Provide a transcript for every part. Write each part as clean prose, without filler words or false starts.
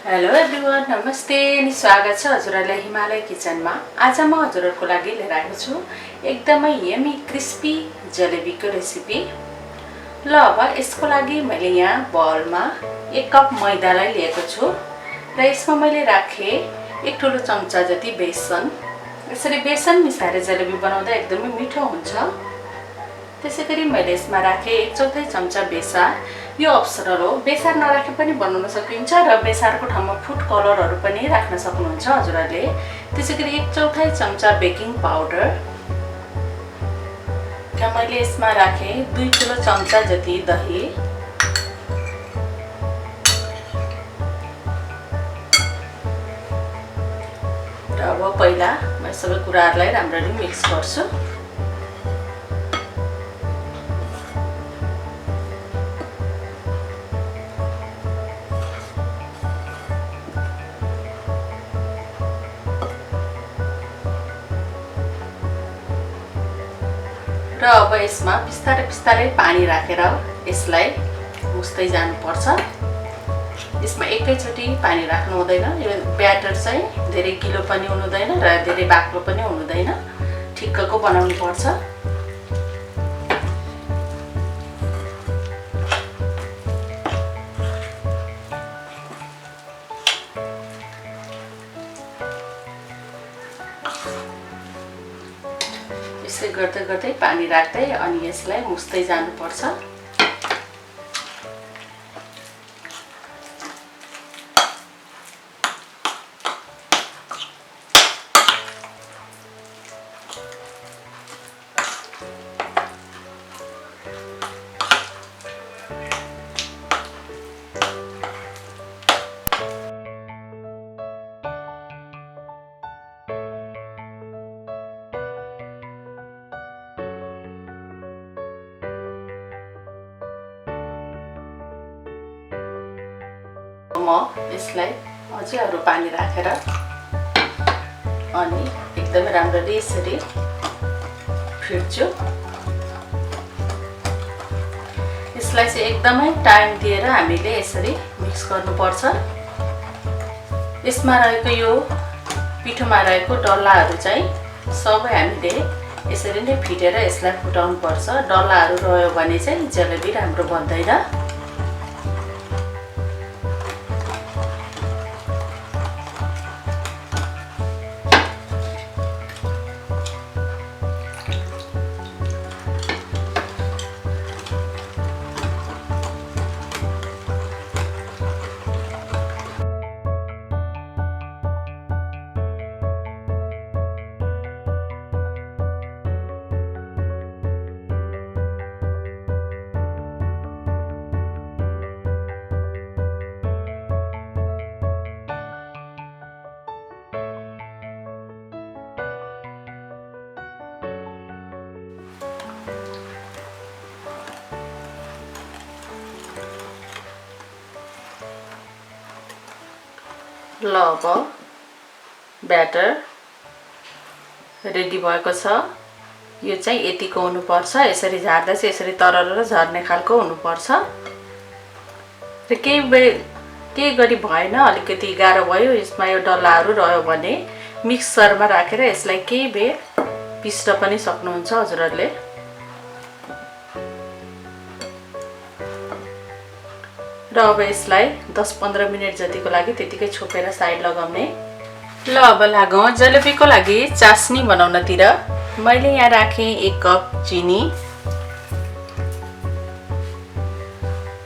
Hello everyone, नमस्ते अनि स्वागत छ हजुरहरूलाई हिमालय किचनमा। आज म हजुरहरूको लागि लिएर आएको छु एकदमै यमी क्रिस्पी जलेबीको रेसिपी। ल अब यसको लागि मैले यहाँ बलमा 1 कप मैदालाई लिएको छु र यसमा मैले राखे 1 ठुलो चम्चा जति बेसन। यसरी बेसन मिसाएर जलेबी बनाउँदा एकदमै मिठो हुन्छ। त्यसैगरी मैले यसमा राखे 1/4 चम्चा बेसार। यो अप्सनल हो, बेसार नराखे पनि बनाउन सकिन्छ र बेसारको ठाउँमा फुड कलरहरू पनि राख्न सक्नुहुन्छ हजुरहरूले। त्यसैगरी 1/4 चम्चा बेकिङ पाउडर र मैले यसमा राखे 2 ठुलो चम्चा जति दही। र अब पहिला म सबै कुराहरूलाई राम्ररी मिक्स गर्छु। र अब यसमा बिस्तारै पानी राखेर यसलाई मुस्दै जानुपर्छ। यसमा एकैचोटी पानी राख्नु हुँदैन। यो ब्याटर चाहिँ धेरै गिलो पनि हुनु हुँदैन र धेरै बाक्लो पनि हुनु हुँदैन, ठिक्कको बनाउनु पर्छ। यसै गर्दै पानी राख्दै अनि यसलाई मुस्दै जानुपर्छ। म यसलाई अझै अरू पानी राखेर अनि एकदमै राम्ररी यसरी फिट्छु। यसलाई चाहिँ एकदमै टाइम दिएर हामीले यसरी मिक्स गर्नुपर्छ। यसमा रहेको यो पिठोमा रहेको डल्लाहरू चाहिँ सबै हामीले यसरी नै फिटेर यसलाई फुटाउनु पर्छ। डल्लाहरू रह्यो भने चाहिँ जलेबी राम्रो बन्दैन। ल अब ब्याटर रेडी भएको छ। यो चाहिँ यतिको हुनुपर्छ। यसरी झार्दा चाहिँ यसरी तरर झर्ने खालको हुनुपर्छ। र केही गरी भएन, अलिकति गाह्रो भयो, यसमा यो डल्लाहरू रह्यो भने मिक्सरमा राखेर यसलाई केही बेर पिस्न पनि सक्नुहुन्छ हजुरहरूले। र अब यसलाई 10-15 मिनट जतिको लागि त्यतिकै छोपेर साइड लगाउने। ल अब लागौँ जलेबीको लागि चास्नी बनाउनतिर। मैले यहाँ राखेँ 1 कप चिनी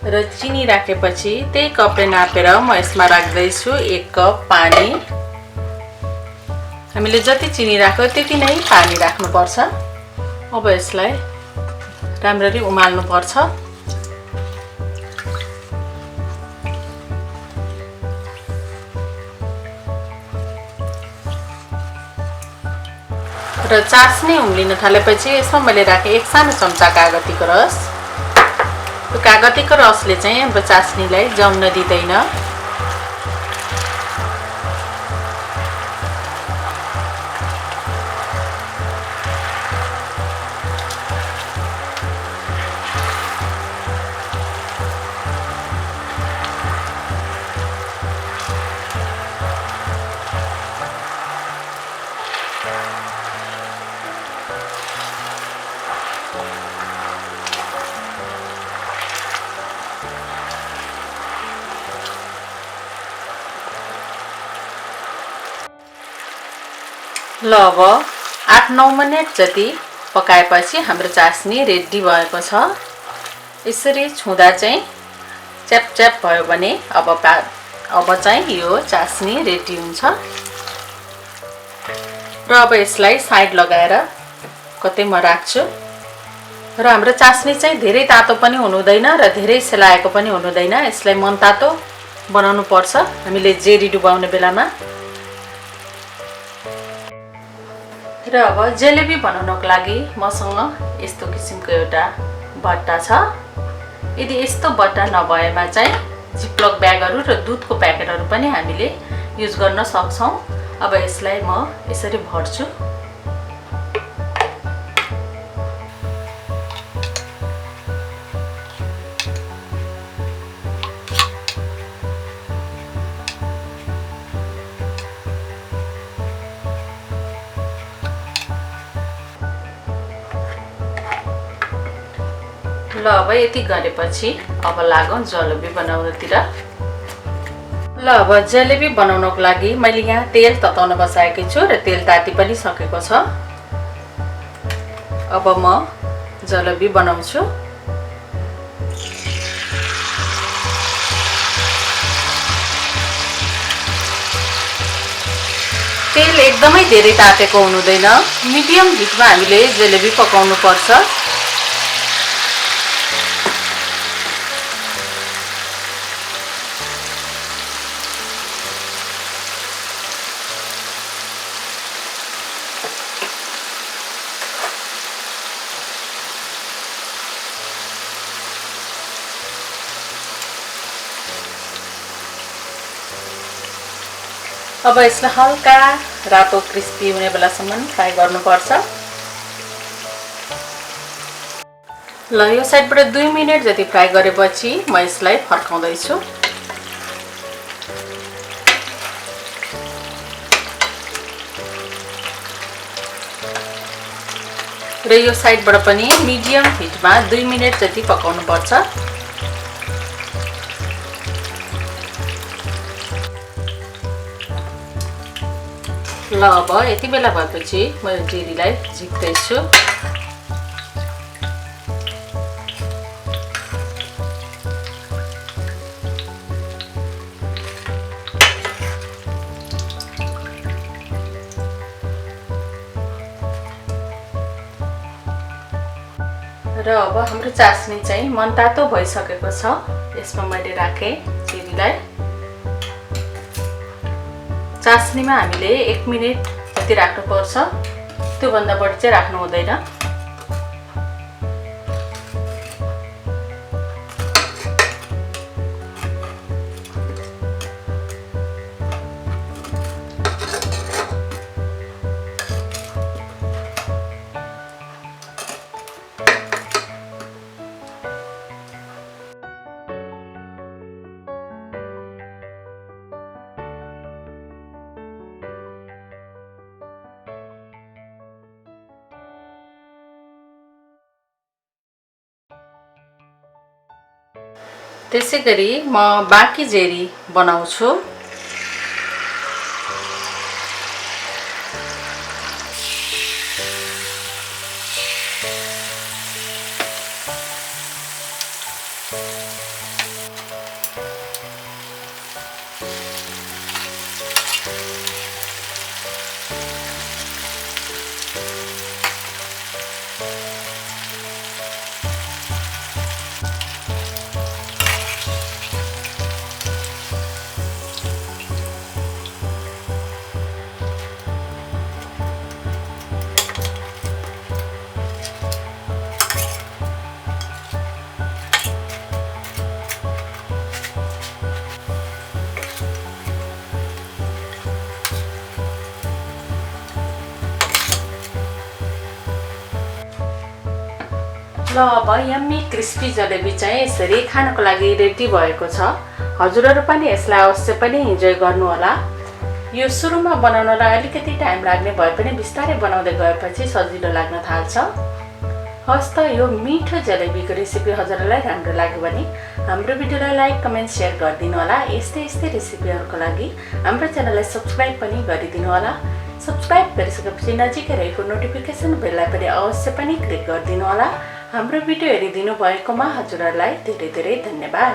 र चिनी राखेपछि त्यही कपले नापेर म यसमा राख्दैछु 1 कप पानी। हामीले जति चिनी राख्यो त्यति नै पानी राख्नुपर्छ। अब यसलाई राम्ररी उमाल्नुपर्छ। र चास्नी उम्लिन थालेपछि यसमा मैले राखेँ 1 सानो चम्चा कागतीको रस। यो कागतीको रसले चाहिँ हाम्रो चास्नीलाई जम्न दिँदैन। ल अब 8-9 मिनेट जति पकाएपछि हाम्रो चास्नी रेडी भएको छ। यसरी छुँदा चाहिँ च्याप च्याप भयो भने अब चाहिँ यो चास्नी रेडी हुन्छ। र अब यसलाई साइड लगाएर कतै म राख्छु। र हाम्रो चास्नी चाहिँ धेरै तातो पनि हुनुहुँदैन र धेरै सेलाएको पनि हुनुहुँदैन। यसलाई मनतातो बनाउनु पर्छ हामीले जेरी डुबाउने बेलामा। र अब जलेबी बनाउनको लागि मसँग यस्तो किसिमको एउटा बट्टा छ। यदि यस्तो बट्टा नभएमा चाहिँ जिपलक ब्यागहरू र दुधको प्याकेटहरू पनि हामीले युज गर्न सक्छौं। अब यसलाई म यसरी भर्छु। ल अब यति गरेपछि अब लागौं जलेबी बनाउनतिर। ल अब जलेबी बनाउनको लागि मैले यहाँ तेल तताउन बसाएकी छु र तेल ताति पनि सकेको छ। अब म जलेबी बनाउँछु। तेल एकदमै धेरै तातेको हुनुहुँदैन, मिडियम हिटमा हामीले जलेबी पकाउनु पर्छ। अब यसलाई हल्का रातो क्रिस्पी हुने बेलासम्म फ्राई गर्नुपर्छ। ल यो साइडबाट 2 मिनेट जति फ्राई गरेपछि म यसलाई फर्काउँदै छु। र यो साइडबाट पनि मिडियम हिटमा 2 मिनेट जति पकाउनु पर्छ। ल अब यति बेला भएपछि म यो जेरीलाई झिक्दै छु। र अब हाम्रो चास्नी चाहिँ मनतातो भइसकेको छ। यसमा मैले राखे जेरीलाई। चास्नीमा हामीले 1 मिनेट जति राख्नु पर्छ, त्यो भन्दा बढी चाहिँ राख्नु हुँदैन। त्यसैगरी म बाँकी जेरी बनाउँछु। ल अब यम्मी क्रिस्पी जलेबी चाहिँ यसरी खानको लागि रेडी भएको छ। हजुरहरु पनि यसलाई अवश्य पनि इन्जोय गर्नु होला। यो सुरुमा बनाउनलाई अलिकति टाइम लाग्ने भए पनि बिस्तारै बनाउँदै गएपछि सजिलो लाग्न थाल्छ। हस् त यो मिठो जलेबीको रेसिपी हजुरलाई राम्रो लाग्यो भने हाम्रो भिडियोलाई लाइक, कमेन्ट, शेयर गरिदिनु होला। यस्तै रेसिपीहरुको लागि हाम्रो च्यानललाई सब्स्क्राइब पनि गरिदिनु होला। सब्स्क्राइब गरिसकेपछि नजिकै रहेको नोटिफिकेसन बेललाई पनि अवश्य पनि क्लिक गरिदिनु होला। हाम्रो भिडियो हेरिदिनु भएकोमा हजुरहरूलाई धेरै धेरै धन्यवाद।